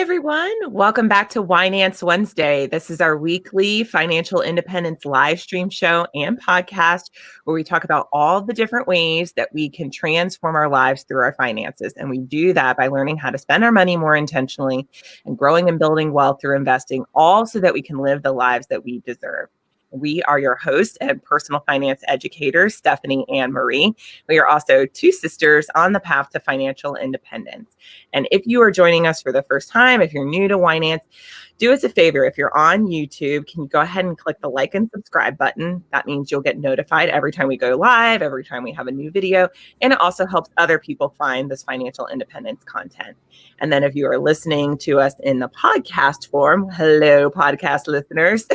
everyone. Welcome back to Winenance Wednesday. This is our weekly financial independence live stream show and podcast where we talk about all the different ways that we can transform our lives through our finances. And we do that by learning how to spend our money more intentionally and growing and building wealth through investing, all so that we can live the lives that we deserve. We are your hosts and personal finance educators, Stephanie and Marie. We are also two sisters on the path to financial independence. And if you are joining us for the first time, if you're new to Winenance, do us a favor. If you're on YouTube, can you go ahead and click the like and subscribe button? That means you'll get notified every time we go live, every time we have a new video. And it also helps other people find this financial independence content. And then if you are listening to us in the podcast form, hello, podcast listeners,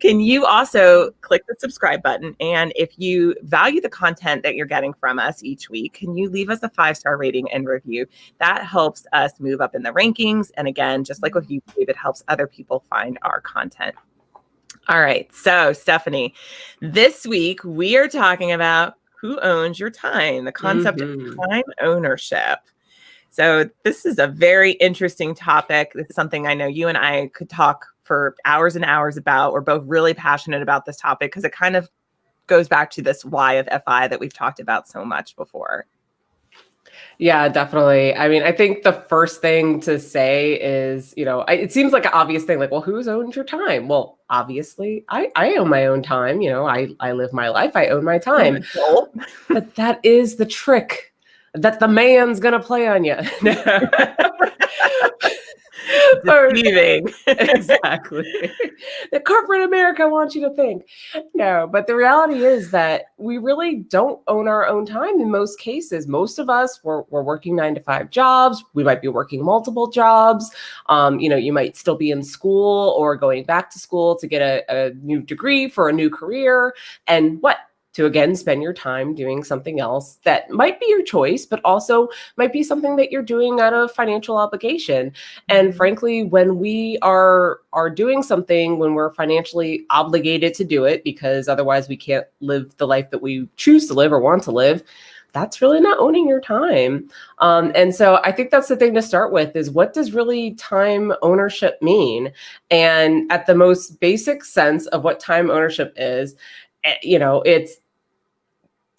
can you also click the subscribe button? And if you value the content that you're getting from us each week, can you leave us a 5-star rating and review? That helps us move up in the rankings. And again, just like with YouTube, it helps other people find our content. All right. So, Stephanie, this week we are talking about who owns your time, the concept of time ownership. So this is a very interesting topic. It's something I know you and I could talk for hours and hours about. We're both really passionate about this topic because it kind of goes back to this why of FI that we've talked about so much before. Yeah, definitely. I mean, I think the first thing to say is, it seems like an obvious thing, like, well, who's owns your time? Well, obviously, I own my own time. I live my life. I own my time. But that is the trick that the man's going to play on you. Deceiving. Exactly. The corporate America wants you to think. No, but the reality is that we really don't own our own time in most cases. Most of us, we're working 9-to-5 jobs. We might be working multiple jobs. You might still be in school or going back to school to get a new degree for a new career. And to again spend your time doing something else that might be your choice, but also might be something that you're doing out of financial obligation. And frankly, when we are doing something, when we're financially obligated to do it, because otherwise we can't live the life that we choose to live or want to live, that's really not owning your time. And so I think that's the thing to start with is, what does really time ownership mean? And at the most basic sense of what time ownership is, it's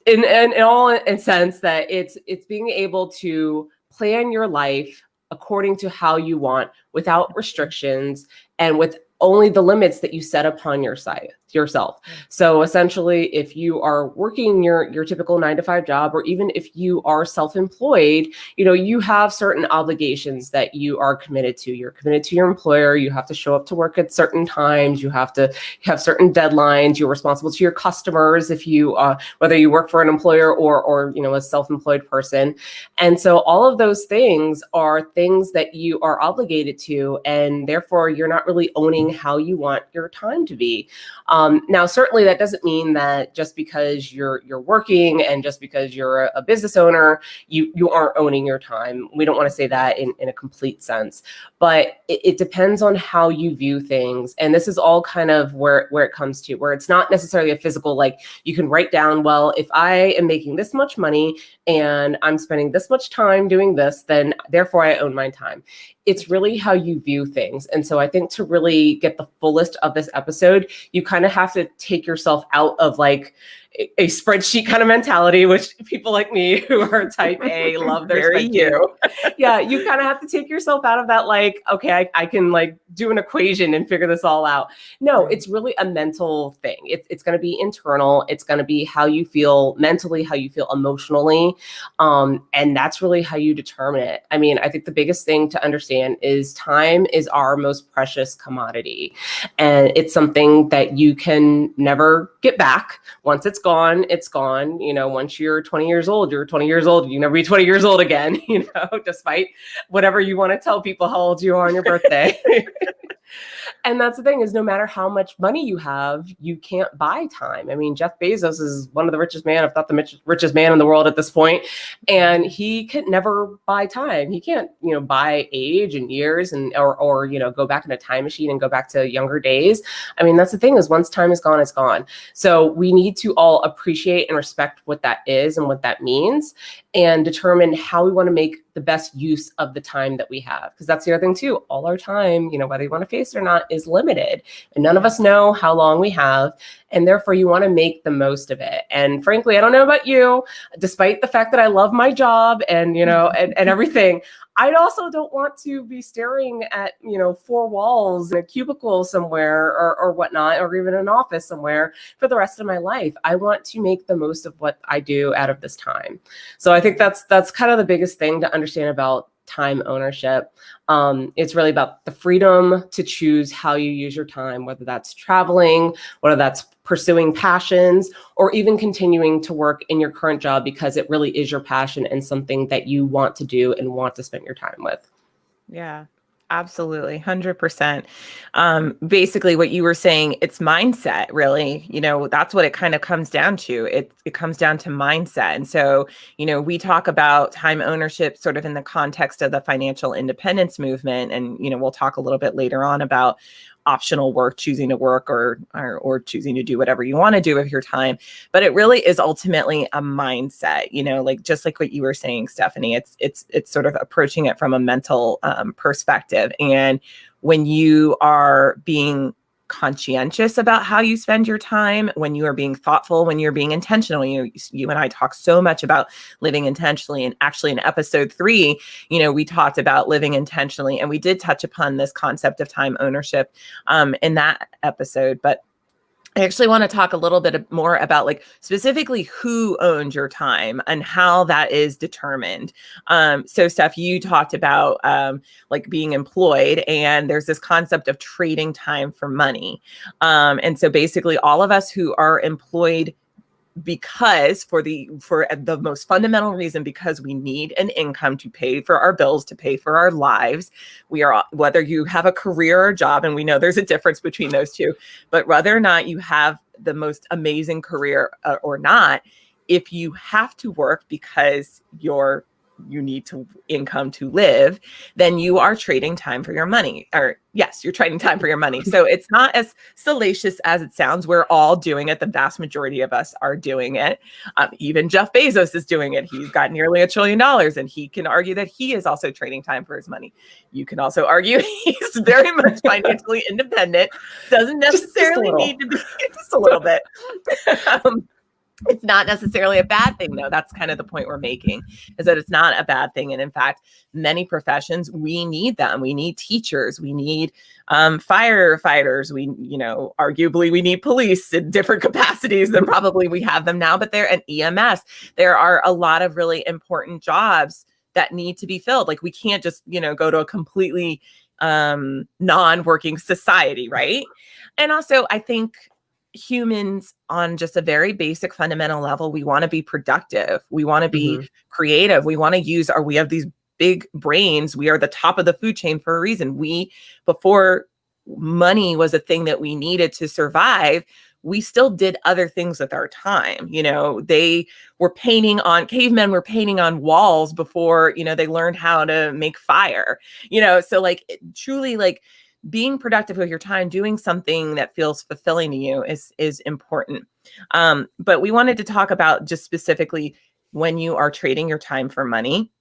in all sense that it's being able to plan your life according to how you want, without restrictions and with only the limits that you set upon yourself. So essentially, if you are working your typical 9-to-5 job, or even if you are self-employed, you have certain obligations that you are committed to. You're committed to your employer. You have to show up to work at certain times. You have to have certain deadlines. You're responsible to your customers if you, whether you work for an employer or a self-employed person. And so all of those things are things that you are obligated to, and therefore you're not really owning how you want your time to be. Now, certainly that doesn't mean that just because you're working and just because you're a business owner, you aren't owning your time. We don't want to say that in a complete sense, but it depends on how you view things. And this is all kind of where it comes to, where it's not necessarily a physical, like you can write down, well, if I am making this much money and I'm spending this much time doing this, then therefore I own my time. It's really how you view things. And so I think to really get the fullest of this episode, you kind of have to take yourself out of like a spreadsheet kind of mentality, which people like me who are type A love their spreadsheets. Yeah, you kind of have to take yourself out of that, like, okay, I can like do an equation and figure this all out. No, it's really a mental thing. It's going to be internal. It's going to be how you feel mentally, how you feel emotionally. And that's really how you determine it. I mean, I think the biggest thing to understand is time is our most precious commodity. And it's something that you can never get back. Once it's gone, it's gone. Once you're 20 years old, you're 20 years old. You never be 20 years old again, despite whatever you want to tell people how old you are on your birthday. And that's the thing, is no matter how much money you have, you can't buy time. I mean, Jeff Bezos is one of the richest man, if not the richest man in the world at this point. And he could never buy time. He can't, buy age and years and, or go back in a time machine and go back to younger days. I mean, that's the thing, is once time is gone, it's gone. So we need to all appreciate and respect what that is and what that means, and determine how we want to make the best use of the time that we have. Because that's the other thing too. All our time, whether you want to face it or not, is limited. And none of us know how long we have. And therefore you want to make the most of it. And frankly, I don't know about you, despite the fact that I love my job and, and everything, I also don't want to be staring at, four walls in a cubicle somewhere or whatnot, or even an office somewhere for the rest of my life. I want to make the most of what I do out of this time. So I think that's kind of the biggest thing to understand about time ownership. It's really about the freedom to choose how you use your time, whether that's traveling, whether that's pursuing passions, or even continuing to work in your current job because it really is your passion and something that you want to do and want to spend your time with. Yeah, absolutely. 100%. Basically what you were saying, it's mindset, really, that's what it kind of comes down to. It comes down to mindset. And so, we talk about time ownership sort of in the context of the financial independence movement. And, we'll talk a little bit later on about optional work, choosing to work or choosing to do whatever you want to do with your time. But it really is ultimately a mindset, just like what you were saying, Stephanie, it's sort of approaching it from a mental perspective. And when you are being conscientious about how you spend your time, when you are being thoughtful, when you're being intentional, you and I talk so much about living intentionally. And actually in episode 3, we talked about living intentionally, and we did touch upon this concept of time ownership in that episode. But I actually want to talk a little bit more about specifically who owns your time and how that is determined. So Steph, you talked about being employed, and there's this concept of trading time for money. And so basically all of us who are employed because for the most fundamental reason, because we need an income to pay for our bills, to pay for our lives. We are, whether you have a career or job, and we know there's a difference between those two, but whether or not you have the most amazing career or not, if you have to work because you need to income to live, then you are trading time for your money. Or yes, you're trading time for your money. So it's not as salacious as it sounds. We're all doing it. The vast majority of us are doing it. Even Jeff Bezos is doing it. He's got nearly $1 trillion, and he can argue that he is also trading time for his money. You can also argue he's very much financially independent, doesn't necessarily need to be just a little bit. It's not necessarily a bad thing, though. That's kind of the point we're making, is that it's not a bad thing. And in fact, many professions, we need them. We need teachers. We need firefighters. We, arguably we need police in different capacities than probably we have them now, but they're an EMS. There are a lot of really important jobs that need to be filled. We can't just, go to a completely non-working society, right? And also, I think humans on just a very basic fundamental level, we want to be productive. We want to be creative. We want to we have these big brains. We are the top of the food chain for a reason. Before money was a thing that we needed to survive, we still did other things with our time. Cavemen were painting on walls before, they learned how to make fire, so truly being productive with your time, doing something that feels fulfilling to you is important. But we wanted to talk about just specifically when you are trading your time for money,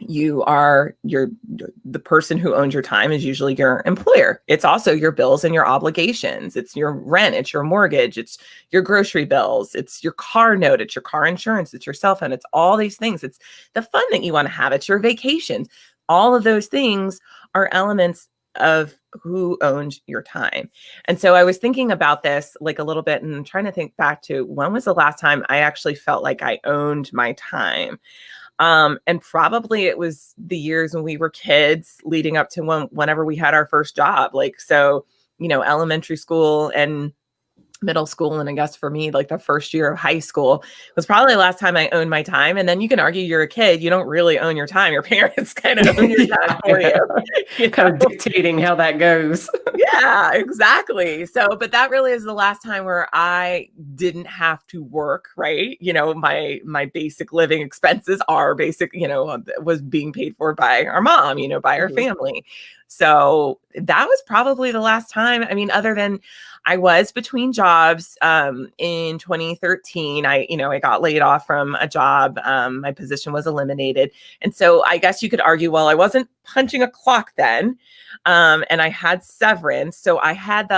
the person who owns your time is usually your employer. It's also your bills and your obligations. It's your rent, it's your mortgage, it's your grocery bills, it's your car note, it's your car insurance, it's your cell phone, it's all these things. It's the fun that you want to have, it's your vacations. All of those things are elements of who owns your time. And so I was thinking about this a little bit and trying to think back to when was the last time I actually felt like I owned my time. And probably it was the years when we were kids leading up to whenever we had our first job. Elementary school and middle school. And I guess for me, the first year of high school was probably the last time I owned my time. And then you can argue you're a kid, you don't really own your time. Your parents kind of own your time for you. Kind of dictating how that goes. Yeah, exactly. So, but that really is the last time where I didn't have to work, right? My basic living expenses are basic, was being paid for by our mom, by our family. So that was probably the last time. I mean, other than I was between jobs in 2013. I got laid off from a job. My position was eliminated. And so I guess you could argue, well, I wasn't punching a clock then. And I had severance. So I had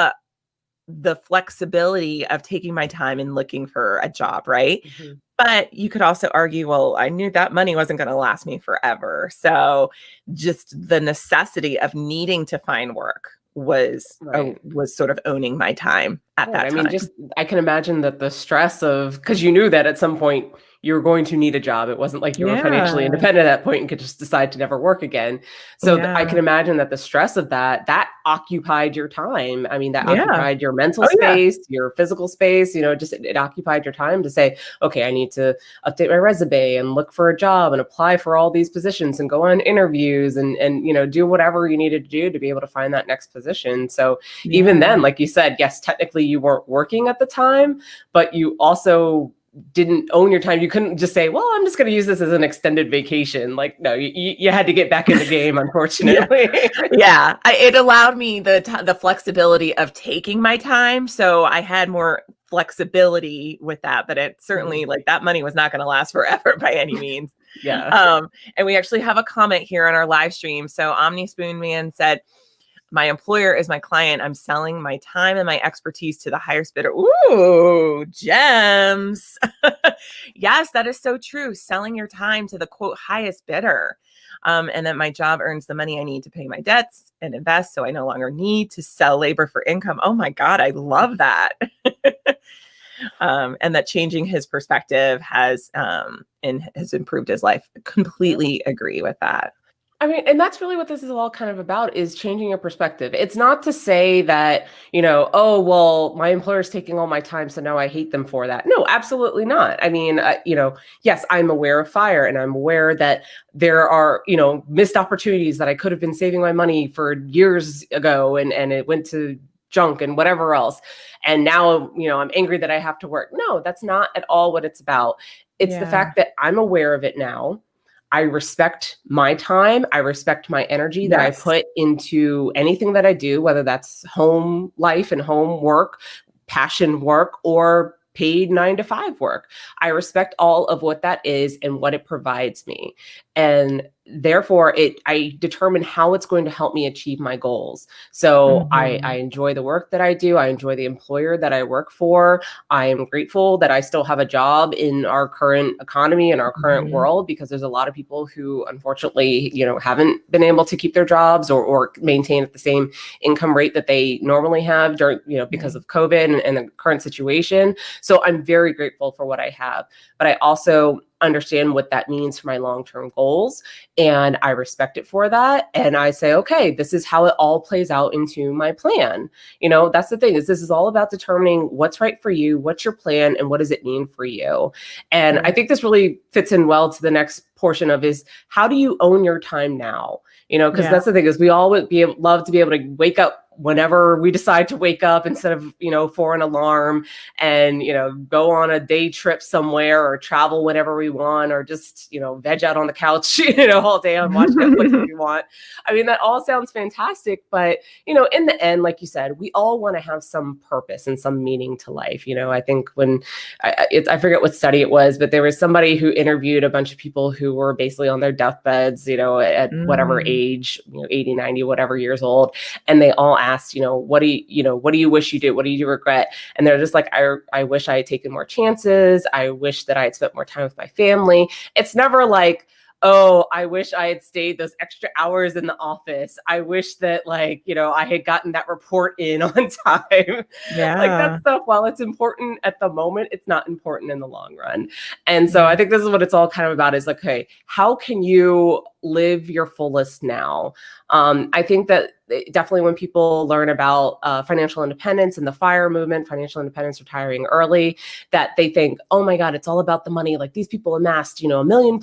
the flexibility of taking my time and looking for a job, right? Mm-hmm. But you could also argue, well, I knew that money wasn't going to last me forever. So just the necessity of needing to find work was Right. was sort of owning my time at that I time. mean, I can imagine that the stress of, because you knew that at some point you were going to need a job. It wasn't like you were financially Yeah. independent at that point and could just decide to never work again. So I Yeah. can imagine that the stress of that occupied your time. I mean, that Yeah. occupied your mental Oh, yeah. space, your physical space, just it occupied your time to say, okay, I need to update my resume and look for a job and apply for all these positions and go on interviews and do whatever you needed to do to be able to find that next position. So even Yeah. then, like you said, yes, technically you weren't working at the time, but you also didn't own your time. You couldn't just say, well, I'm just going to use this as an extended vacation. Like, no, you had to get back in the game, unfortunately. Yeah. It allowed me the flexibility of taking my time. So I had more flexibility with that, but it certainly like that money was not going to last forever by any means. Yeah. And we actually have a comment here on our live stream. So Omni Spoonman said, my employer is my client. I'm selling my time and my expertise to the highest bidder. Ooh, gems. Yes, that is so true. Selling your time to the quote highest bidder. And that my job earns the money I need to pay my debts and invest. So I no longer need to sell labor for income. Oh my God, I love that. And that changing his perspective has improved his life. Completely agree with that. I mean, and that's really what this is all kind of about, is changing your perspective. It's not to say that, oh, well, my employer's taking all my time, so now I hate them for that. No, absolutely not. I mean, yes, I'm aware of fire, and I'm aware that there are, missed opportunities that I could have been saving my money for years ago, and it went to junk and whatever else. And now, I'm angry that I have to work. No, that's not at all what it's about. It's the fact that I'm aware of it now. I respect my time. I respect my energy that I put into anything that I do, whether that's home life and home work, passion work, or paid 9-to-5 work. I respect all of what that is and what it provides me. And therefore, I determine how it's going to help me achieve my goals. So I enjoy the work that I do. I enjoy the employer that I work for. I am grateful that I still have a job in our current economy and our current world, because there's a lot of people who, unfortunately, haven't been able to keep their jobs or maintain at the same income rate that they normally have during, because of COVID and the current situation. So I'm very grateful for what I have, but I also understand what that means for my long-term goals, and I respect it for that. And I say, okay, this is how it all plays out into my plan. That's the thing, is this is all about determining what's right for you, what's your plan, and what does it mean for you. And I think this really fits in well to the next portion of is, how do you own your time now? Because that's the thing, is we all would love to be able to wake up whenever we decide to wake up, instead of, for an alarm, and, go on a day trip somewhere, or travel whenever we want, or just, veg out on the couch, all day and watch Netflix if you want. I mean, that all sounds fantastic, but, in the end, like you said, we all want to have some purpose and some meaning to life. I think when I forget what study it was, but there was somebody who interviewed a bunch of people who were basically on their deathbeds, at whatever age, 80, 90, whatever years old. And they all asked, what do you wish you did? What do you regret? And they're just like, I wish I had taken more chances. I wish that I had spent more time with my family. It's never like, oh, I wish I had stayed those extra hours in the office. I wish that I had gotten that report in on time. Yeah. Like, that stuff, while it's important at the moment, it's not important in the long run. And so I think this is what it's all kind of about, is like, hey, how can you live your fullest now? I think that definitely when people learn about financial independence and the FIRE movement, financial independence, retiring early, that they think, oh my God, it's all about the money. Like, these people amassed, $1 million+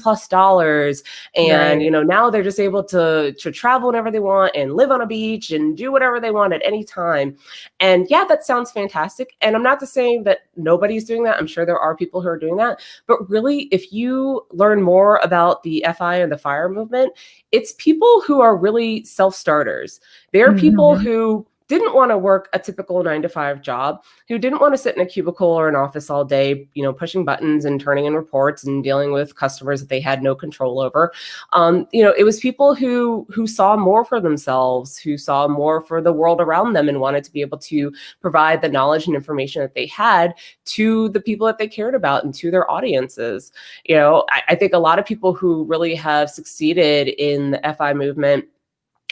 and, now they're just able to travel whenever they want and live on a beach and do whatever they want at any time. And yeah, that sounds fantastic. And I'm not saying that nobody's doing that. I'm sure there are people who are doing that. But really, if you learn more about the FI and the FIRE movement, movement, it's people who are really self-starters. They're people who didn't want to work a typical 9-to-5 job, who didn't want to sit in a cubicle or an office all day, pushing buttons and turning in reports and dealing with customers that they had no control over. It was people who saw more for themselves, who saw more for the world around them, and wanted to be able to provide the knowledge and information that they had to the people that they cared about and to their audiences. I think a lot of people who really have succeeded in the FI movement,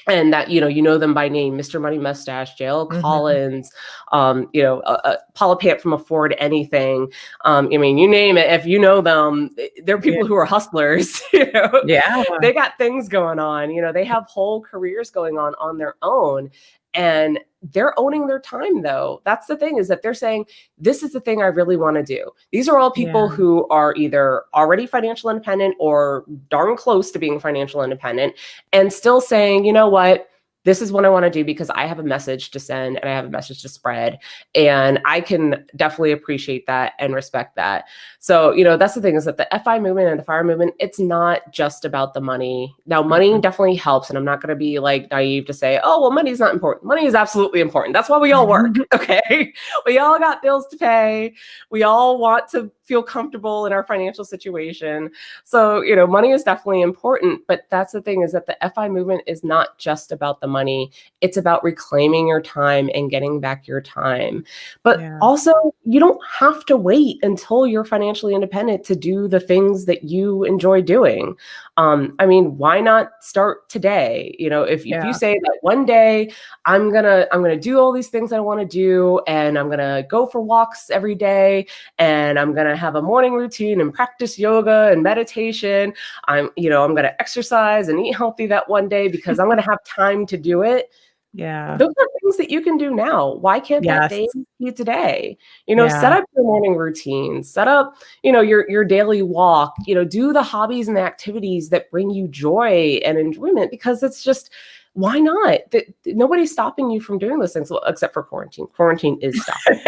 and that, you know them by name, Mr. Money Mustache, JL Collins, Paula Pant from Afford Anything. You name it. If you know them, they're people who are hustlers. They got things going on. They have whole careers going on their own. And they're owning their time, though. That's the thing, is that they're saying, this is the thing I really want to do. These are all people who are either already financial independent or darn close to being financial independent, and still saying, you know what? This is what I want to do because I have a message to send and I have a message to spread. And I can definitely appreciate that and respect that. So, that's the thing, is that the FI movement and the FIRE movement, it's not just about the money. Now, money definitely helps. And I'm not going to be like naive to say, oh, well, money's not important. Money is absolutely important. That's why we all work. Okay. We all got bills to pay. We all want to feel comfortable in our financial situation. So, money is definitely important. But that's the thing, is that the FI movement is not just about the money. It's about reclaiming your time and getting back your time. But also, you don't have to wait until you're financially independent to do the things that you enjoy doing. Why not start today? If you say that one day I'm gonna do all these things I want to do, and I'm gonna go for walks every day, and I'm gonna have a morning routine and practice yoga and meditation. I'm gonna exercise and eat healthy that one day because I'm gonna have time to do it. Yeah. Those are things that you can do now. Why can't that day be today? Set up your morning routine, set up, your daily walk, do the hobbies and the activities that bring you joy and enjoyment, because it's just, why not? Nobody's stopping you from doing those things, well, except for quarantine. Quarantine is stopping.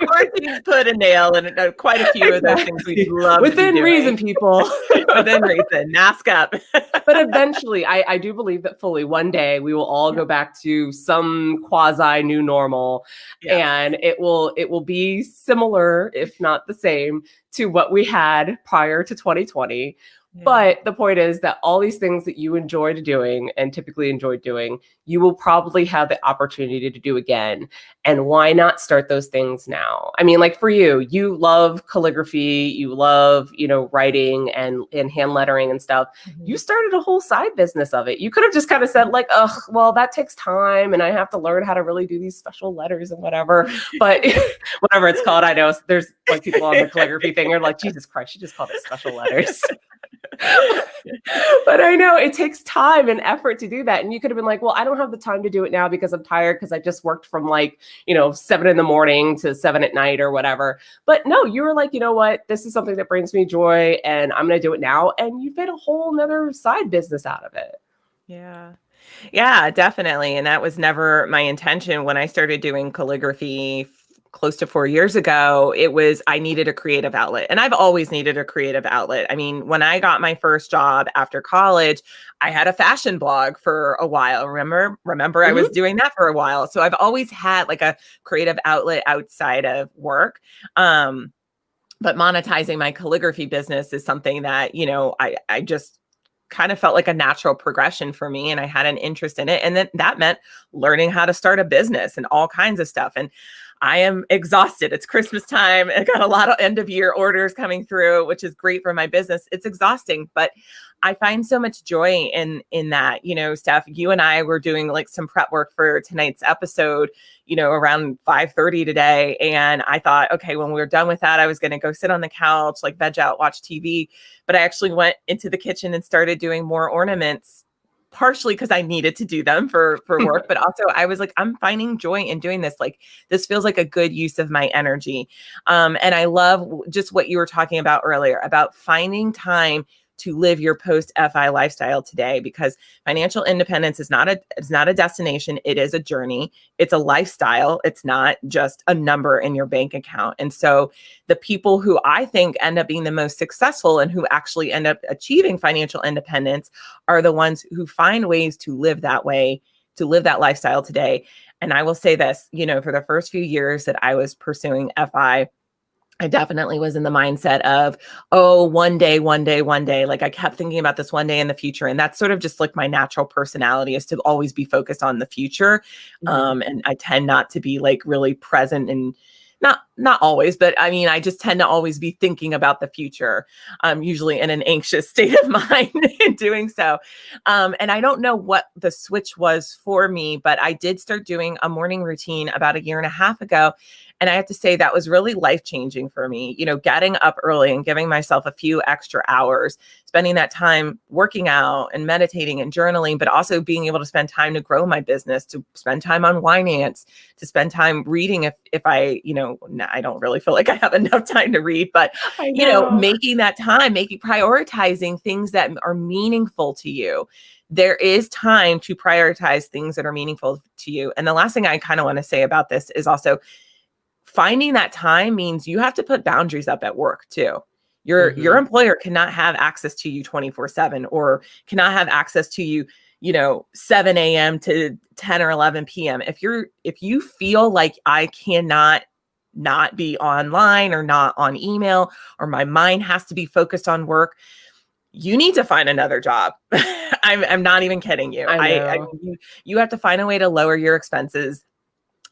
Quarantine put a nail in quite a few of those things we'd love within reason, people. Within reason. Mask up. But eventually, I do believe that fully one day we will all go back to some quasi new normal, and it will be similar, if not the same, to what we had prior to 2020. But the point is that all these things that you enjoyed doing and typically enjoyed doing, you will probably have the opportunity to do again. And why not start those things now? Like for you love calligraphy, you love, writing and hand lettering and stuff. You started a whole side business of it. You could have just kind of said like, oh, well, that takes time and I have to learn how to really do these special letters and whatever. But whatever it's called, I know there's like people on the calligraphy thing are like, Jesus Christ, she just called it special letters. But I know it takes time and effort to do that. And you could have been like, well, I don't have the time to do it now because I'm tired because I just worked from 7 a.m. to 7 p.m. or whatever. But no, you were like, you know what? This is something that brings me joy and I'm going to do it now. And you've made a whole nother side business out of it. Yeah, definitely. And that was never my intention when I started doing calligraphy close to 4 years ago. I needed a creative outlet, and I've always needed a creative outlet. When I got my first job after college, I had a fashion blog for a while. Remember, I was doing that for a while. So I've always had like a creative outlet outside of work. But monetizing my calligraphy business is something that, I just kind of felt like a natural progression for me, and I had an interest in it. And then that meant learning how to start a business and all kinds of stuff. And I am exhausted. It's Christmas time. I got a lot of end of year orders coming through, which is great for my business. It's exhausting, but I find so much joy in that. Steph, you and I were doing like some prep work for tonight's episode, around 5:30 today. And I thought, okay, when we were done with that, I was going to go sit on the couch, like veg out, watch TV. But I actually went into the kitchen and started doing more ornaments, partially because I needed to do them for work, but also I was like, I'm finding joy in doing this. Like, this feels like a good use of my energy. And I love just what you were talking about earlier about finding time to live your post FI lifestyle today, because financial independence is not a destination. It is a journey. It's a lifestyle. It's not just a number in your bank account. And so the people who I think end up being the most successful and who actually end up achieving financial independence are the ones who find ways to live that way, to live that lifestyle today. And I will say this, for the first few years that I was pursuing FI, I definitely was in the mindset of, oh, one day. Like I kept thinking about this one day in the future. And that's sort of just like my natural personality, is to always be focused on the future. And I tend not to be like really present, and not always, but I mean, I just tend to always be thinking about the future. I'm usually in an anxious state of mind in doing so. And I don't know what the switch was for me, but I did start doing a morning routine about a year and a half ago. And I have to say that was really life-changing for me, getting up early and giving myself a few extra hours, spending that time working out and meditating and journaling, but also being able to spend time to grow my business, to spend time on Winenance, to spend time reading if I, I don't really feel like I have enough time to read, but, making that time, prioritizing things that are meaningful to you. There is time to prioritize things that are meaningful to you. And the last thing I kind of want to say about this is also, finding that time means you have to put boundaries up at work too. Your employer cannot have access to you 24/7, or cannot have access to you, 7 a.m. to 10 or 11 p.m. If you feel like I cannot not be online or not on email, or my mind has to be focused on work, you need to find another job. I'm not even kidding you. You have to find a way to lower your expenses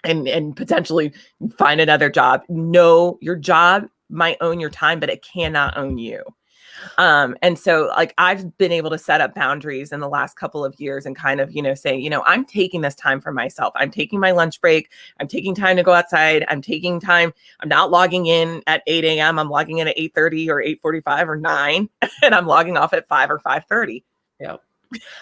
and potentially find another job. No, your job might own your time, but it cannot own you. And so like I've been able to set up boundaries in the last couple of years and kind of, say, I'm taking this time for myself. I'm taking my lunch break. I'm taking time to go outside. I'm taking time. I'm not logging in at 8 a.m. I'm logging in at 8:30 or 8:45 or 9, and I'm logging off at 5 or 5:30. Yep.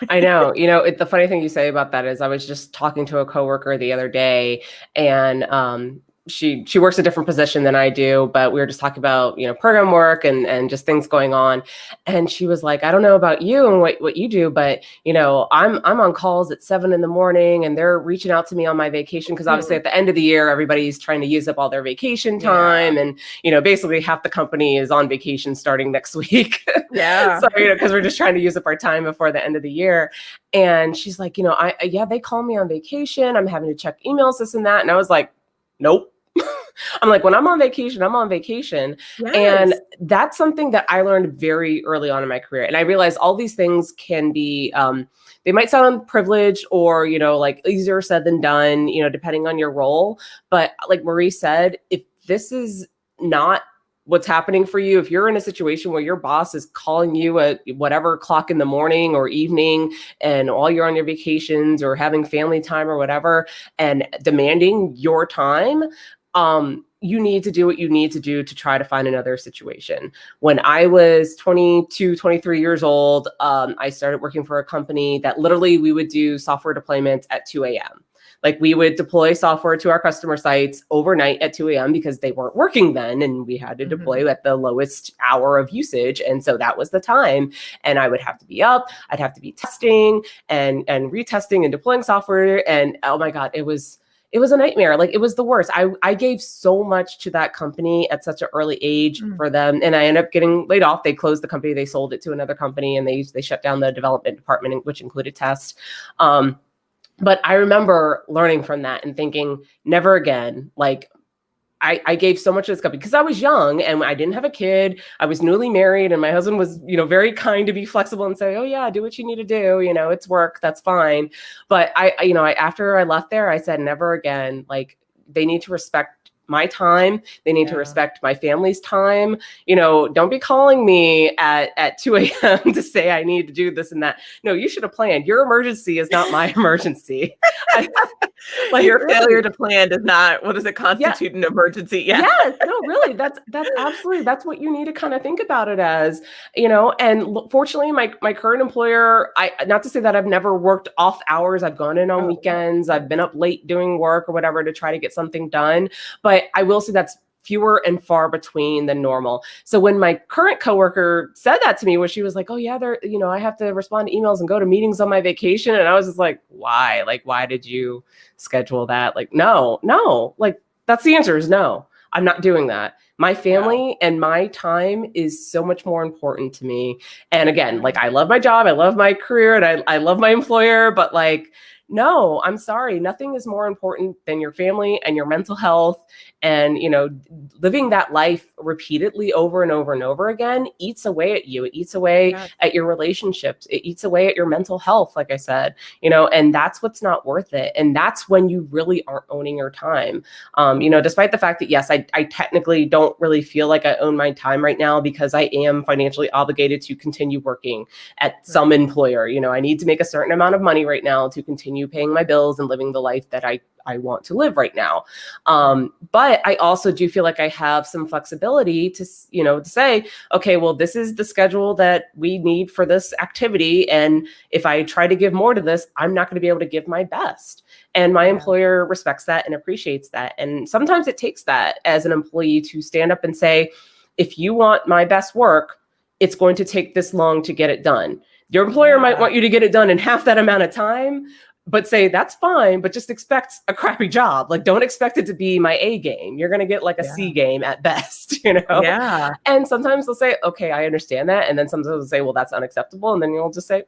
I know. The funny thing you say about that is I was just talking to a coworker the other day, and she works a different position than I do, but we were just talking about, program work and just things going on. And she was like, I don't know about you and what you do, but I'm on calls at 7 a.m. and they're reaching out to me on my vacation. Cause obviously at the end of the year, everybody's trying to use up all their vacation time. And, basically half the company is on vacation starting next week. Yeah. So, cause we're just trying to use up our time before the end of the year. And she's like, they call me on vacation. I'm having to check emails, this and that. And I was like, nope. I'm like, when I'm on vacation, I'm on vacation. Yes. And that's something that I learned very early on in my career. And I realized all these things can be, they might sound privileged or, like easier said than done, depending on your role. But like Marie said, if this is not what's happening for you, if you're in a situation where your boss is calling you at whatever o'clock in the morning or evening, and while you're on your vacations or having family time or whatever, and demanding your time, you need to do what you need to do to try to find another situation. When I was 22, 23 years old, I started working for a company that literally we would do software deployments at 2 a.m. Like we would deploy software to our customer sites overnight at 2 a.m. because they weren't working then. And we had to deploy at the lowest hour of usage. And so that was the time. And I would have to be up. I'd have to be testing and retesting and deploying software. And oh my God, it was a nightmare. Like it was the worst. I gave so much to that company at such an early age for them. And I ended up getting laid off. They closed the company. They sold it to another company and they shut down the development department, which included tests. But I remember learning from that and thinking, never again. Like I gave so much to this company because I was young and I didn't have a kid. I was newly married and my husband was, very kind to be flexible and say, oh yeah, do what you need to do. It's work. That's fine. But I after I left there, I said, never again. Like they need to respect my time. They need to respect my family's time. Don't be calling me at 2 a.m. to say I need to do this and that. No, you should have planned. Your emergency is not my emergency. Like your failure to plan does not, what does it constitute an emergency? Yeah. Yes, no, really. That's absolutely, that's what you need to kind of think about it as, and fortunately my current employer, not to say that I've never worked off hours. I've gone in on weekends. I've been up late doing work or whatever to try to get something done. But I will say that's fewer and far between than normal. So when my current coworker said that to me, where she was like, oh yeah, I have to respond to emails and go to meetings on my vacation. And I was just like, why? Like, why did you schedule that? Like, no, like that's the answer is no, I'm not doing that. My family and my time is so much more important to me. And again, like I love my job, I love my career, and I love my employer, but like, no, I'm sorry. Nothing is more important than your family and your mental health. And, living that life repeatedly over and over and over again eats away at you. It eats away at your relationships. It eats away at your mental health, like I said, and that's what's not worth it. And that's when you really aren't owning your time. Despite the fact that, yes, I technically don't really feel like I own my time right now because I am financially obligated to continue working at some employer. I need to make a certain amount of money right now to continue paying my bills and living the life that I want to live right now. But I also do feel like I have some flexibility to say, okay, well, this is the schedule that we need for this activity. And if I try to give more to this, I'm not going to be able to give my best. And my employer respects that and appreciates that. And sometimes it takes that as an employee to stand up and say, if you want my best work, it's going to take this long to get it done. Your employer might want you to get it done in half that amount of time, but say, that's fine, but just expect a crappy job. Like, don't expect it to be my A game. You're going to get like a C game at best, Yeah. And sometimes they'll say, okay, I understand that. And then sometimes they'll say, well, that's unacceptable. And then you'll just say,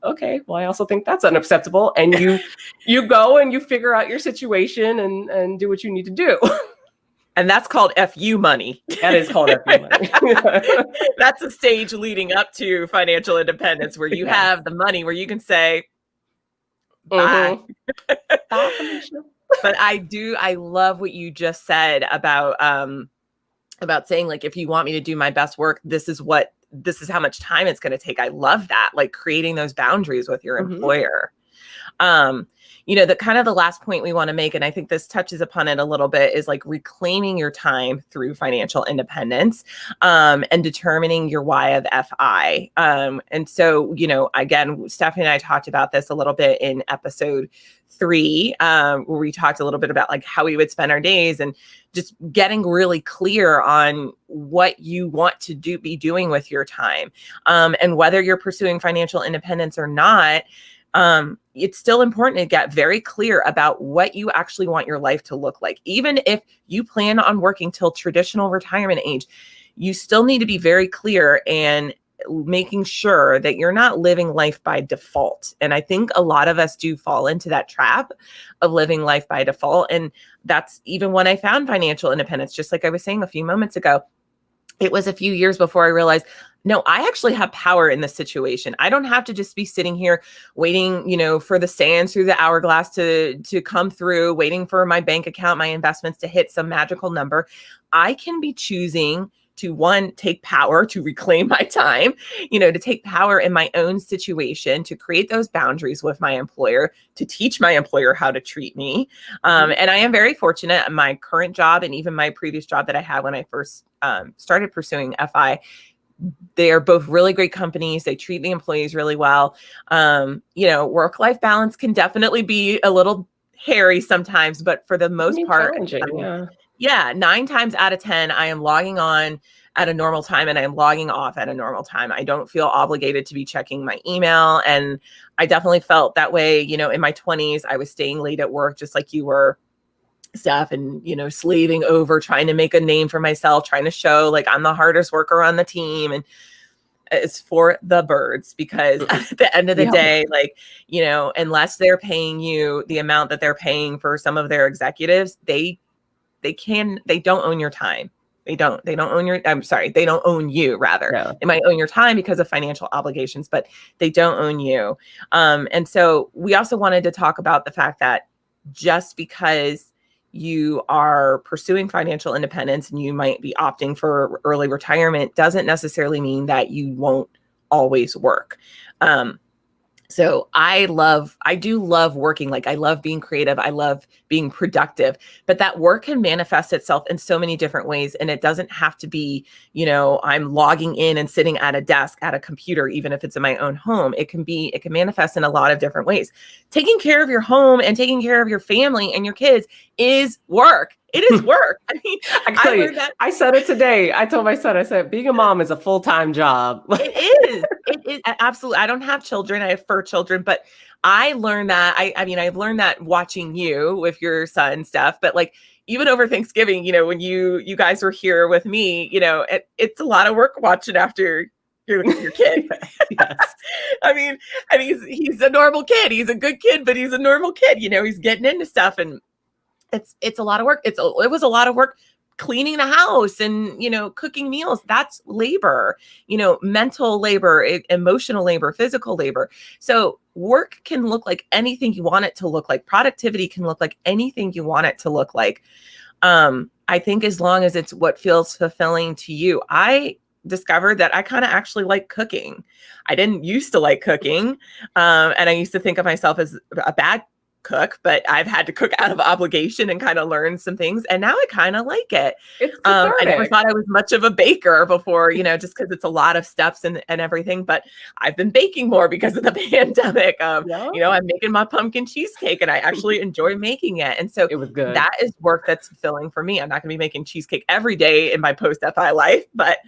okay, well, I also think that's unacceptable. And you go and you figure out your situation and do what you need to do. And that's called FU money. That is called FU money. That's a stage leading up to financial independence where you have the money where you can say, bye. But I love what you just said about saying, like, if you want me to do my best work, this is how much time it's going to take. I love that. Like creating those boundaries with your employer. The last point we want to make, and I think this touches upon it a little bit, is like reclaiming your time through financial independence, and determining your why of FI. And so, again, Stephanie and I talked about this a little bit in episode 3, where we talked a little bit about like how we would spend our days and just getting really clear on what you want to be doing with your time. And whether you're pursuing financial independence or not, it's still important to get very clear about what you actually want your life to look like. Even if you plan on working till traditional retirement age, you still need to be very clear and making sure that you're not living life by default. And I think a lot of us do fall into that trap of living life by default. And that's even when I found financial independence, just like I was saying a few moments ago. It was a few years before I realized, no, I actually have power in this situation. I don't have to just be sitting here waiting, for the sands through the hourglass to come through, waiting for my bank account, my investments to hit some magical number. I can be choosing to, one, take power, to reclaim my time, to take power in my own situation, to create those boundaries with my employer, to teach my employer how to treat me. And I am very fortunate in my current job and even my previous job that I had when I first started pursuing FI. They are both really great companies. They treat the employees really well. Work-life balance can definitely be a little hairy sometimes, but for the most part, 9 times out of 10, I am logging on at a normal time and I am logging off at a normal time. I don't feel obligated to be checking my email. And I definitely felt that way, in my 20s, I was staying late at work, just like you were, Steph, and, slaving over, trying to make a name for myself, trying to show like I'm the hardest worker on the team. And it's for the birds, because at the end of the day, like, unless they're paying you the amount that they're paying for some of their executives, they don't own your time. They don't own you, rather. No. They might own your time because of financial obligations, but they don't own you. And so we also wanted to talk about the fact that just because you are pursuing financial independence and you might be opting for early retirement doesn't necessarily mean that you won't always work. So I do love working. Like, I love being creative. I love being productive, but that work can manifest itself in so many different ways. And it doesn't have to be, I'm logging in and sitting at a desk at a computer, even if it's in my own home. It can manifest in a lot of different ways. Taking care of your home and taking care of your family and your kids is work. It is work. I mean, I can tell you, learned that. I said it today. I told my son, I said, being a mom is a full-time job. It is. It is absolutely. I don't have children. I have fur children, but I learned that. I mean, I've learned that watching you with your son stuff. But like even over Thanksgiving, when you guys were here with me, it's a lot of work watching after your kid. Yes. I mean, and he's a normal kid. He's a good kid, but he's a normal kid. He's getting into stuff, and it's a lot of work. It was a lot of work cleaning the house and, cooking meals. That's labor, mental labor, emotional labor, physical labor. So work can look like anything you want it to look like. Productivity can look like anything you want it to look like. I think as long as it's what feels fulfilling to you. I discovered that I kind of actually like cooking. I didn't used to like cooking. And I used to think of myself as a bad cook, but I've had to cook out of obligation and kind of learn some things. And now I kind of like it. It's I never thought I was much of a baker before, just because it's a lot of steps and everything, but I've been baking more because of the pandemic. I'm making my pumpkin cheesecake and I actually enjoy making it. And so it was good. That is work that's fulfilling for me. I'm not going to be making cheesecake every day in my post-FI life, but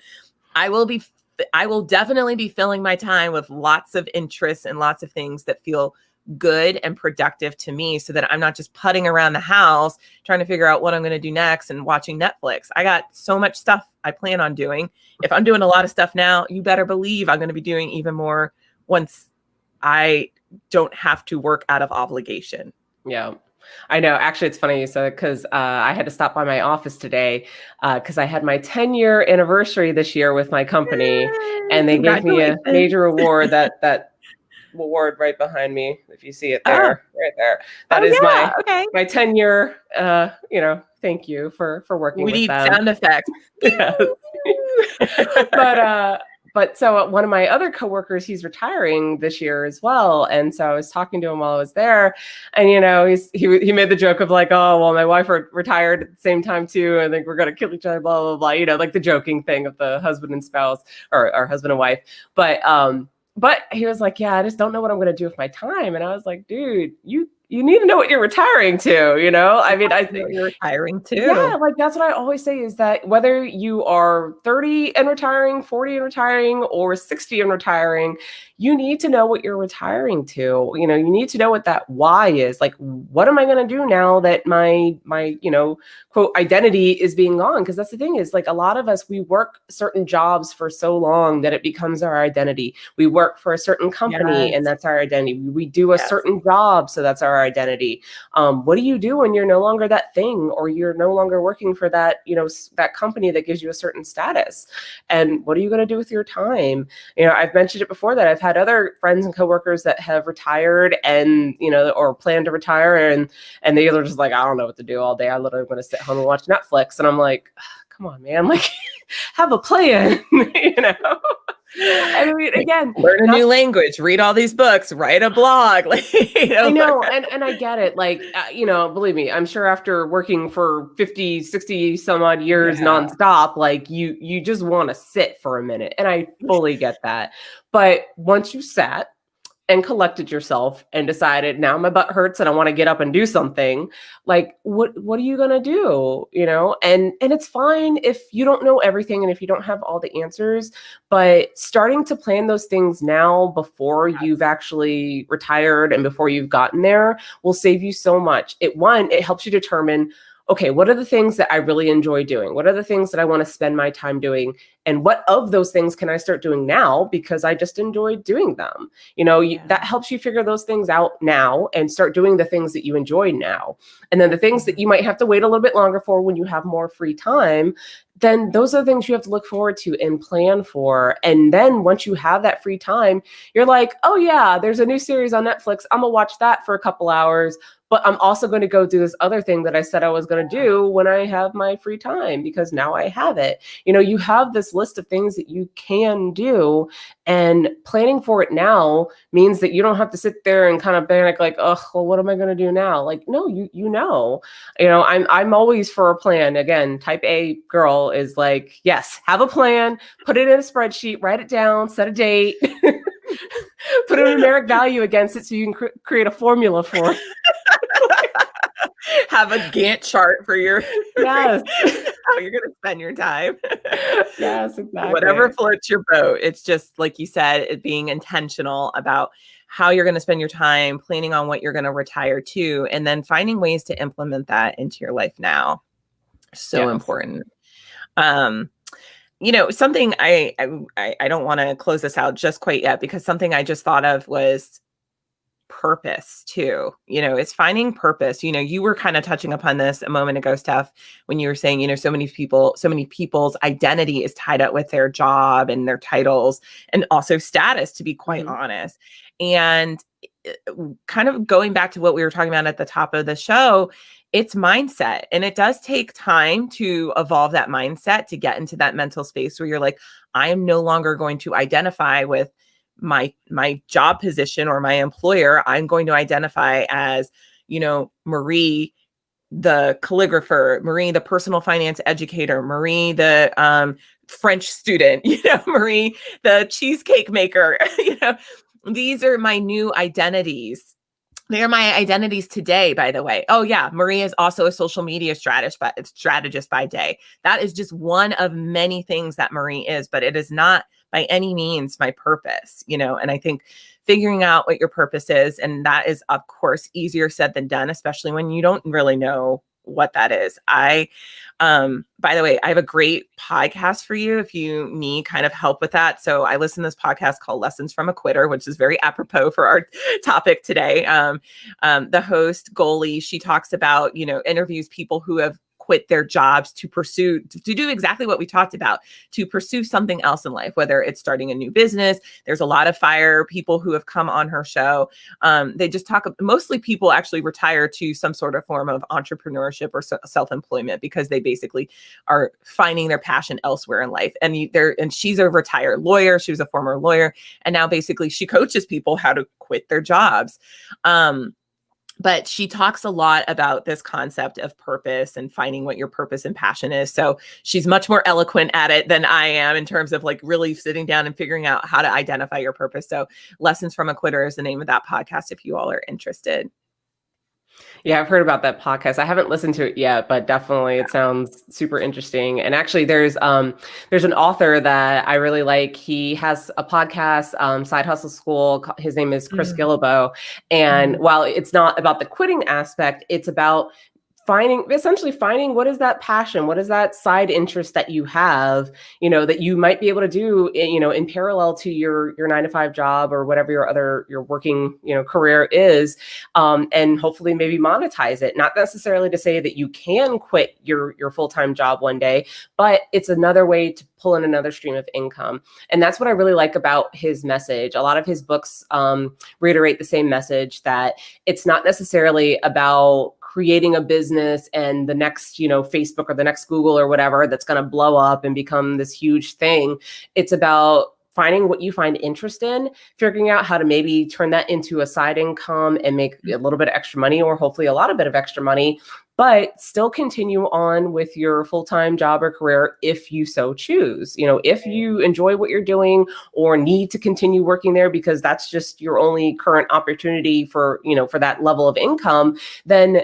I will definitely be filling my time with lots of interests and lots of things that feel good and productive to me, so that I'm not just putting around the house trying to figure out what I'm going to do next and watching Netflix. I got so much stuff I plan on doing. If I'm doing a lot of stuff now, you better believe I'm going to be doing even more once I don't have to work out of obligation. Yeah. I know. Actually, it's funny you said, because I had to stop by my office today because I had my 10-year anniversary this year with my company. Yay! And they gave me a major award that award right behind me. If you see it there, right there. That is my 10-year, thank you for working with them. We need sound effects. Yes. But so one of my other coworkers, he's retiring this year as well. And so I was talking to him while I was there, and he made the joke of like, oh, well, my wife retired at the same time too. I think we're going to kill each other, blah, blah, blah, like the joking thing of the husband and spouse or husband and wife. But he was like, yeah, I just don't know what I'm going to do with my time. And I was like, dude, you need to know what you're retiring to, I mean, I think you're retiring too. Yeah. Like that's what I always say, is that whether you are 30 and retiring, 40 and retiring, or 60 and retiring, you need to know what you're retiring to. You need to know what that why is. Like, what am I going to do now that my quote identity is being gone? Because that's the thing, is like a lot of us, we work certain jobs for so long that it becomes our identity. We work for a certain company, and that's our identity. We do a certain job, so that's our identity. What do you do when you're no longer that thing, or you're no longer working for that, that company that gives you a certain status? And what are you going to do with your time? I've mentioned it before that I've had other friends and coworkers that have retired and, or plan to retire, and they are just like, I don't know what to do all day. I literally want to sit home and watch Netflix. And I'm like, come on, man, like have a plan, I mean, again, learn a new language, read all these books, write a blog. I know. And I get it. Like, believe me, I'm sure after working for 50, 60 some odd years nonstop, like you just want to sit for a minute. And I fully get that. But once you sat and collected yourself and decided, now my butt hurts and I want to get up and do something, like, what are you going to do? And it's fine if you don't know everything and if you don't have all the answers, but starting to plan those things now before you've actually retired and before you've gotten there will save you so much. It helps you determine, okay, what are the things that I really enjoy doing? What are the things that I want to spend my time doing? And what of those things can I start doing now because I just enjoy doing them? That helps you figure those things out now and start doing the things that you enjoy now. And then the things that you might have to wait a little bit longer for when you have more free time, then those are the things you have to look forward to and plan for. And then once you have that free time, you're like, oh yeah, there's a new series on Netflix. I'm gonna watch that for a couple hours, but I'm also going to go do this other thing that I said I was going to do when I have my free time, because now I have it. You have this list of things that you can do, and planning for it now means that you don't have to sit there and kind of panic like, oh, well, what am I going to do now? Like, no, I'm always for a plan. Again, type A girl is like, yes, have a plan, put it in a spreadsheet, write it down, set a date, put a numeric value against it so you can create a formula for it. have a Gantt chart for your Yes. how you're going to spend your time. Yes, exactly. Whatever floats your boat. It's just like you said, it being intentional about how you're going to spend your time, planning on what you're going to retire to, and then finding ways to implement that into your life now. So Yes. important. Something I don't want to close this out just quite yet, because something I just thought of was purpose too. It's finding purpose. You were kind of touching upon this a moment ago, Steph, when you were saying, so many people's identity is tied up with their job and their titles and also status, to be quite honest. And kind of going back to what we were talking about at the top of the show, it's mindset. And it does take time to evolve that mindset, to get into that mental space where you're like, I am no longer going to identify with my job position or my employer. I'm going to identify as, Marie, the calligrapher, Marie, the personal finance educator, Marie, the French student, Marie, the cheesecake maker. These are my new identities. They are my identities today, by the way. Oh yeah, Marie is also a social media strategist by day. That is just one of many things that Marie is, but it is not by any means my purpose, and I think figuring out what your purpose is, and that is, of course, easier said than done, especially when you don't really know what that is. By the way, I have a great podcast for you if you need kind of help with that. So I listen to this podcast called Lessons from a Quitter, which is very apropos for our topic today. The host, Goalie, she talks about, interviews people who have quit their jobs to do exactly what we talked about, to pursue something else in life, whether it's starting a new business. There's a lot of FIRE people who have come on her show. They just mostly people actually retire to some sort of form of entrepreneurship or self-employment because they basically are finding their passion elsewhere in life. And she's a retired lawyer. She was a former lawyer. And now basically she coaches people how to quit their jobs. But she talks a lot about this concept of purpose and finding what your purpose and passion is. So she's much more eloquent at it than I am in terms of like really sitting down and figuring out how to identify your purpose. So Lessons from a Quitter is the name of that podcast if you all are interested. Yeah, I've heard about that podcast. I haven't listened to it yet, but definitely it sounds super interesting. And actually there's an author that I really like. He has a podcast, Side Hustle School. His name is Chris Guillebeau. And while it's not about the quitting aspect, it's about essentially finding what is that passion, what is that side interest that you have, that you might be able to do, in parallel to your 9-to-5 job or whatever your working, career is, and hopefully maybe monetize it. Not necessarily to say that you can quit your full-time job one day, but it's another way to pull in another stream of income. And that's what I really like about his message. A lot of his books reiterate the same message, that it's not necessarily about creating a business and the next, Facebook or the next Google or whatever that's going to blow up and become this huge thing. It's about finding what you find interest in, figuring out how to maybe turn that into a side income and make a little bit of extra money, or hopefully a lot of bit of extra money, but still continue on with your full-time job or career if you so choose. If you enjoy what you're doing or need to continue working there because that's just your only current opportunity for that level of income, then,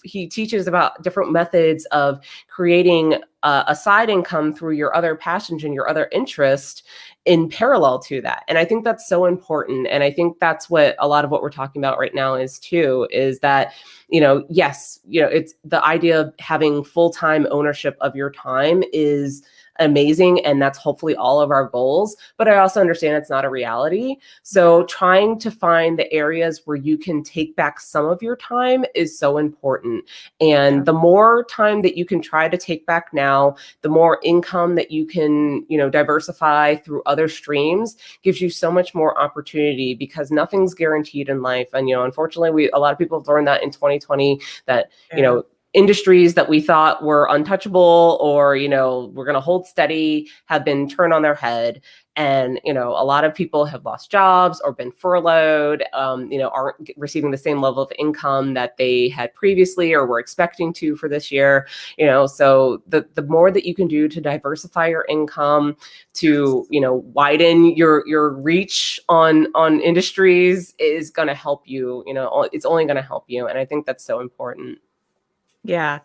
he teaches about different methods of creating a side income through your other passions and your other interests in parallel to that. And I think that's so important. And I think that's what a lot of what we're talking about right now is too, is that, yes, it's the idea of having full-time ownership of your time is amazing. And that's hopefully all of our goals. But I also understand it's not a reality. So trying to find the areas where you can take back some of your time is so important. And the more time that you can try to take back now, the more income that you can, diversify through other streams gives you so much more opportunity, because nothing's guaranteed in life. And, unfortunately, a lot of people have learned that in 2020 that, industries that we thought were untouchable or, we're going to hold steady have been turned on their head. And, a lot of people have lost jobs or been furloughed, aren't receiving the same level of income that they had previously or were expecting to for this year. So the more that you can do to diversify your income, to, widen your reach on industries is going to help you, it's only going to help you. And I think that's so important. Yeah.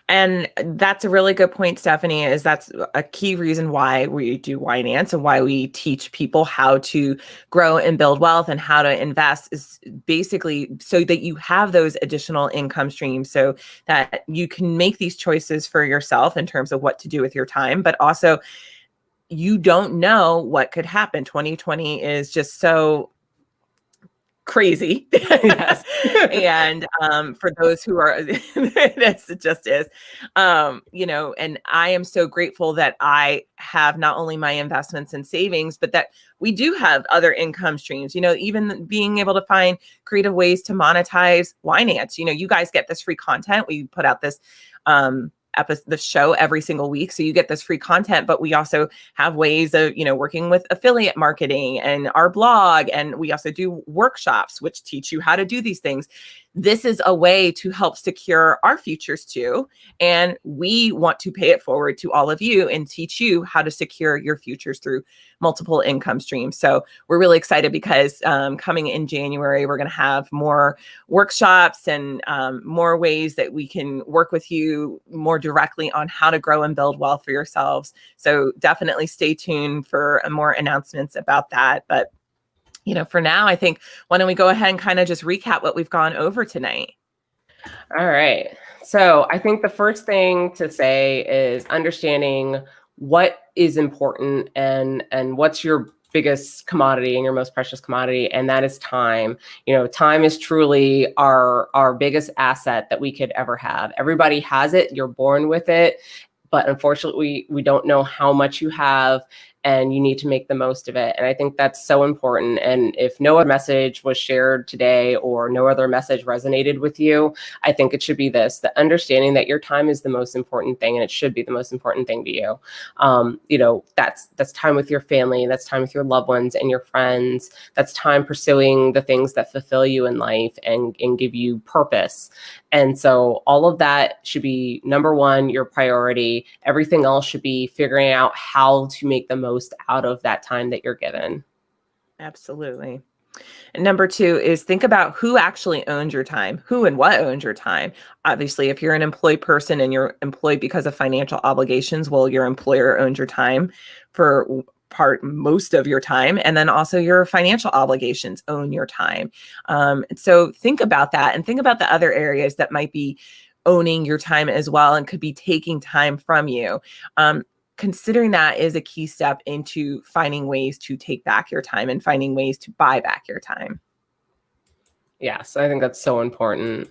And that's a really good point, Stephanie, is that's a key reason why we do Winance and why we teach people how to grow and build wealth and how to invest is basically so that you have those additional income streams so that you can make these choices for yourself in terms of what to do with your time, but also you don't know what could happen. 2020 is just so crazy. Yes. And for those who are, it just is, and I am so grateful that I have not only my investments and savings, but that we do have other income streams, even being able to find creative ways to monetize Winance. You guys get this free content. We put out this, the show every single week. So you get this free content, but we also have ways of, working with affiliate marketing and our blog. And we also do workshops, which teach you how to do these things. This is a way to help secure our futures too. And we want to pay it forward to all of you and teach you how to secure your futures through multiple income streams. So we're really excited because coming in January, we're going to have more workshops and more ways that we can work with you more directly on how to grow and build wealth for yourselves. So definitely stay tuned for more announcements about that. But for now, I think, why don't we go ahead and kind of just recap what we've gone over tonight? All right. So I think the first thing to say is understanding what is important and what's your biggest commodity and your most precious commodity, and that is time. Time is truly our biggest asset that we could ever have. Everybody has it. You're born with it. But unfortunately, we don't know how much you have, and you need to make the most of it. And I think that's so important. And if no other message was shared today or no other message resonated with you, I think it should be this: the understanding that your time is the most important thing, and it should be the most important thing to you. That's time with your family, that's time with your loved ones and your friends, that's time pursuing the things that fulfill you in life and give you purpose. And so all of that should be number one, your priority. Everything else should be figuring out how to make the most out of that time that you're given. Absolutely. And number two is think about who actually owns your time, who and what owns your time. Obviously, if you're an employed person and you're employed because of financial obligations, well, your employer owns your time for most of your time. And then also your financial obligations own your time. So think about that and think about the other areas that might be owning your time as well and could be taking time from you. Considering that is a key step into finding ways to take back your time and finding ways to buy back your time. Yes, I think that's so important.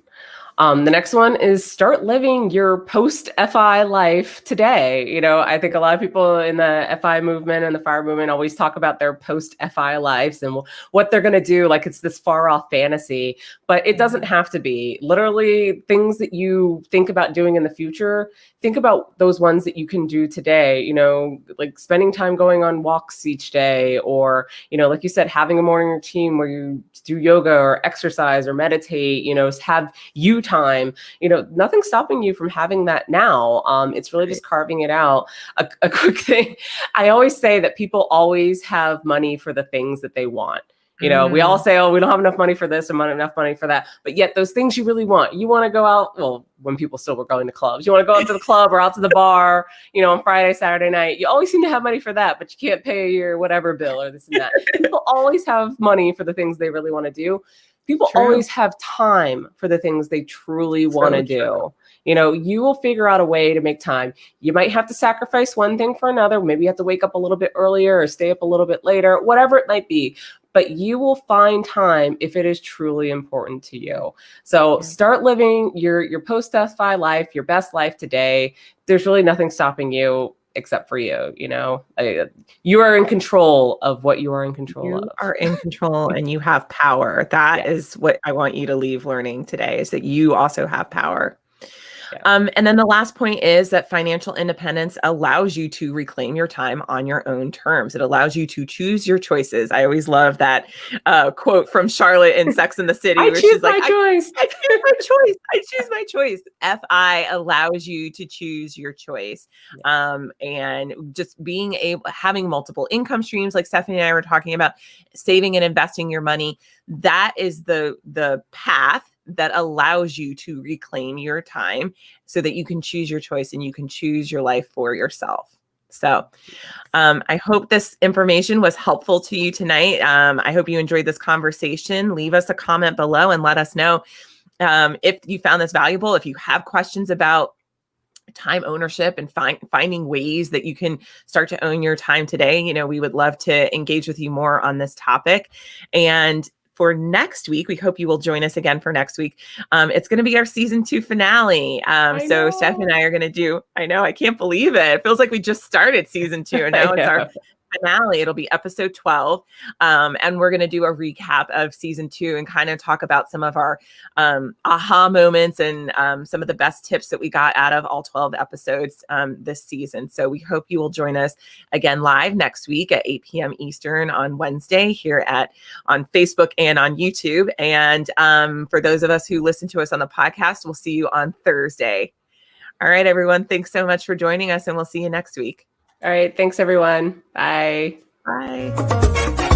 The next one is start living your post-FI life today. I think a lot of people in the FI movement and the FIRE movement always talk about their post-FI lives and what they're going to do, like it's this far-off fantasy, but it doesn't have to be. Literally, things that you think about doing in the future, think about those ones that you can do today, like spending time going on walks each day, or, like you said, having a morning routine where you do yoga or exercise or meditate, have you time. Nothing's stopping you from having that now. It's really just carving it out. A quick thing, I always say that people always have money for the things that they want. We all say, oh, we don't have enough money for this or enough money for that. But yet those things you really want, you want to go out. Well, when people still were going to clubs, you want to go out to the club or out to the bar, on Friday, Saturday night. You always seem to have money for that, but you can't pay your whatever bill or this and that. People always have money for the things they really want to do. People always have time for the things they truly want to do. You will figure out a way to make time. You might have to sacrifice one thing for another. Maybe you have to wake up a little bit earlier or stay up a little bit later, whatever it might be. But you will find time if it is truly important to you. So start living your post-FI life, your best life today. There's really nothing stopping you except for you. You are in control of what you are in control of. You are in control and you have power. That is what I want you to leave learning today, is that you also have power. And then the last point is that financial independence allows you to reclaim your time on your own terms. It allows you to choose your choices. I always love that quote from Charlotte in Sex and the City. I choose my choice. I choose my choice. I choose my choice. FI allows you to choose your choice. And just having multiple income streams, like Stephanie and I were talking about, saving and investing your money. That is the path that allows you to reclaim your time so that you can choose your choice and you can choose your life for yourself. So I hope this information was helpful to you tonight. I hope you enjoyed this conversation. Leave us a comment below and let us know if you found this valuable. If you have questions about time ownership and finding ways that you can start to own your time today, we would love to engage with you more on this topic. And for next week, we hope you will join us again for next week. It's going to be our season 2 finale. So Steph and I are going to do, I know, I can't believe it. It feels like we just started season 2 and now it's our finale. It'll be episode 12. And we're going to do a recap of season 2 and kind of talk about some of our aha moments and some of the best tips that we got out of all 12 episodes this season. So we hope you will join us again live next week at 8 p.m. Eastern on Wednesday here on Facebook and on YouTube. And for those of us who listen to us on the podcast, we'll see you on Thursday. All right, everyone. Thanks so much for joining us, and we'll see you next week. All right. Thanks, everyone. Bye. Bye.